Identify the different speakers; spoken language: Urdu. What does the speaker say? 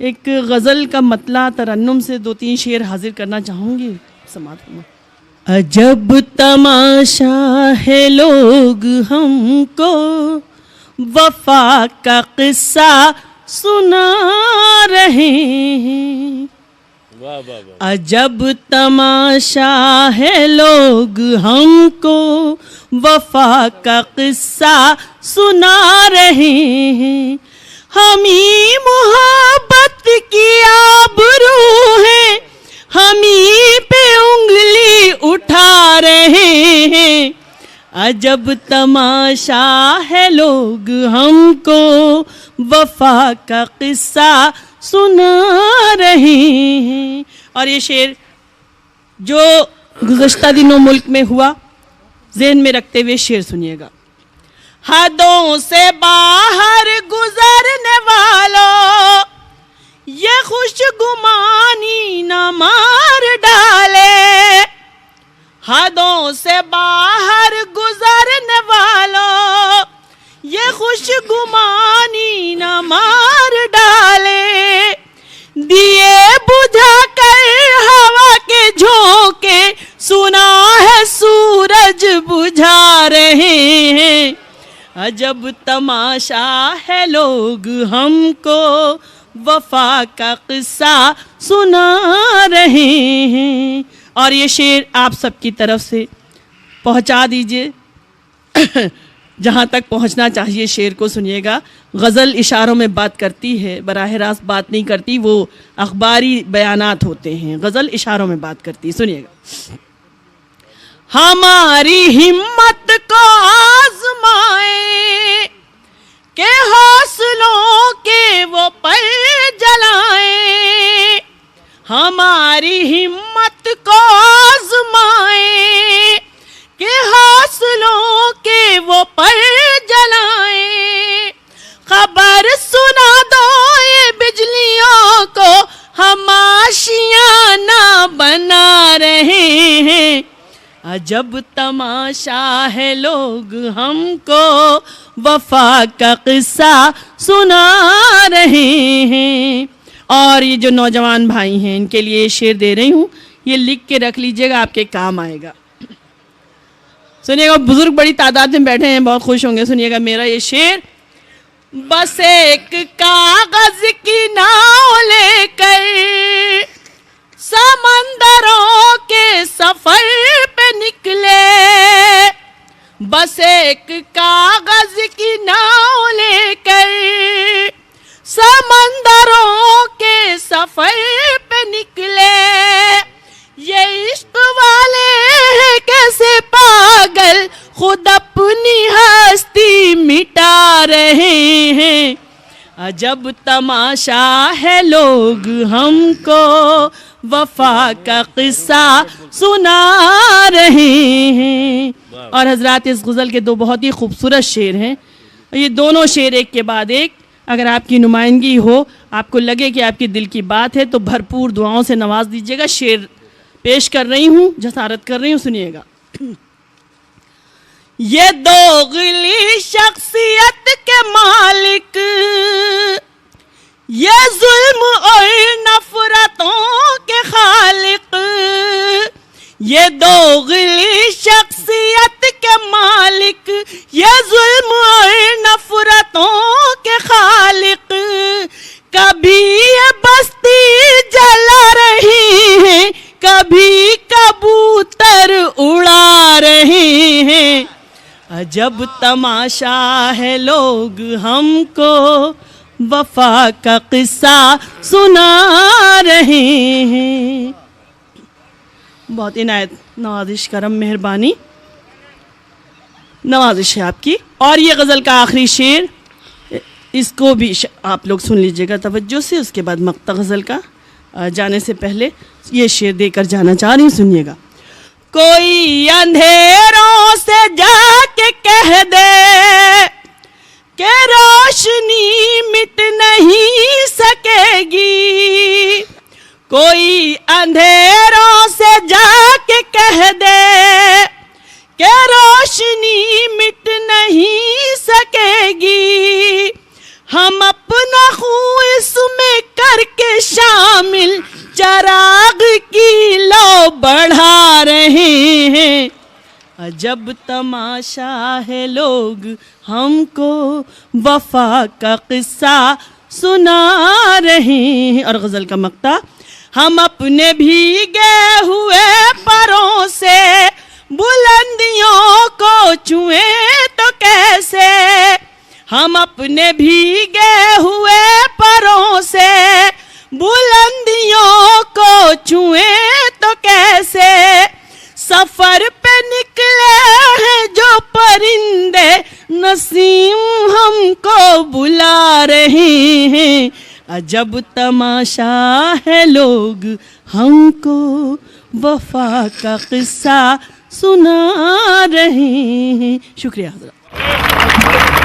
Speaker 1: ایک غزل کا مطلع ترنم سے 2-3 شعر حاضر کرنا چاہوں گی. سماعت فرمائیں. عجب تماشا ہے لوگ ہم کو وفا کا قصہ سنا رہے ہیں. عجب تماشا ہے لوگ ہم کو وفا کا قصہ سنا رہے ہیں. ہمیں محبت کی آبرو ہے, ہمیں پہ انگلی اٹھا رہے ہیں. عجب تماشا ہے لوگ ہم کو وفا کا قصہ سنا رہے ہیں. اور یہ شعر جو گزشتہ دنوں ملک میں ہوا ذہن میں رکھتے ہوئے شعر سنیے گا. حدوں سے باہر گزرنے والوں یہ خوش گمانی نہ مار ڈالے. حدوں سے باہر گزرنے والوں یہ خوش گمانی نہ مار ڈالے. دیے بجھا کر ہوا کے جھونکے سنا ہے سورج بجھا رہے ہیں. عجب تماشا ہے لوگ ہم کو وفا کا قصہ سنا رہے ہیں. اور یہ شعر آپ سب کی طرف سے پہنچا دیجئے جہاں تک پہنچنا چاہیے. شعر کو سنیے گا. غزل اشاروں میں بات کرتی ہے, براہ راست بات نہیں کرتی, وہ اخباری بیانات ہوتے ہیں. غزل اشاروں میں بات کرتی ہے. سنیے گا. ہماری ہمت کو آزمائے کہ حوصلوں کے وہ پر جلائے. ہماری ہمت کو آزمائے کہ حوصلوں کے وہ پر جلائے. خبر سنا دو یہ بجلیوں کو ہم آشیانہ بنا رہے ہیں. عجب تماشا ہے لوگ ہم کو وفا کا قصہ سنا رہے ہیں. اور یہ جو نوجوان بھائی ہیں ان کے لیے یہ شعر دے رہی ہوں, یہ لکھ کے رکھ لیجئے گا, آپ کے کام آئے گا. سنیے گا. بزرگ بڑی تعداد میں بیٹھے ہیں, بہت خوش ہوں گے. سنیے گا میرا یہ شعر. بس ایک کاغذ کی ناؤ لے کر سمندروں کے سفر پہ نکلے. بس ایک کاغذ کی ناؤ لے کر سمندروں کے سفر پہ نکلے. یہ عشق والے ہیں کیسے پاگل خود اپنی ہستی مٹا رہے ہیں. عجب تماشا ہے لوگ ہم کو وفا کا قصہ سنا رہے ہیں. اور حضرات اس غزل کے 2 بہت ہی خوبصورت شعر ہیں. یہ دونوں شعر ایک کے بعد ایک, اگر آپ کی نمائندگی ہو, آپ کو لگے کہ آپ کی دل کی بات ہے تو بھرپور دعاؤں سے نواز دیجیے گا. شعر پیش کر رہی ہوں, جسارت کر رہی ہوں. سنیے گا. یہ دوغلی شخصیت کے مالک, یہ ظلم اور نفرتوں کے خالق. یہ دوغلی شخصیت کے مالک, یہ ظلم اور نفرتوں کے خالق. کبھی یہ بستی جلا رہی ہے, کبھی کبوتر اڑا رہے ہیں. عجب تماشا ہے لوگ ہم کو وفا کا قصہ سنا رہے ہیں. بہت عنایت, نوازش, کرم, مہربانی, نوازش ہے آپ کی. اور یہ غزل کا آخری شعر, اس کو بھی آپ لوگ سن لیجئے گا توجہ سے. اس کے بعد مقطع غزل کا جانے سے پہلے یہ شعر دے کر جانا چاہ رہی ہوں. سنیے گا. کوئی اندھیروں سے جا کے کہہ دے کہ روشنی مٹ نہیں سکے گی. کوئی اندھیروں سے جا کے کہہ دے کہ روشنی مٹ نہیں سکے گی. ہم اپنا خون اس میں کر کے شامل چراغ کی لو بڑھا رہے ہیں. عجب تماشا ہے لوگ ہم کو وفا کا قصہ سنا رہے ہیں. اور غزل کا مقطع. ہم اپنے بھیگے ہوئے پروں سے بلندیوں کو چھوئیں تو کیسے. ہم اپنے بھیگے ہوئے پروں سے بلندیوں کو چھوئیں تو کیسے. سفر پہ نکلے ہیں جو پرندے نسیم ہم کو بلا رہے ہیں. عجب تماشا ہے لوگ ہم کو وفا کا قصہ سنا رہے ہیں. شکریہ حضرات.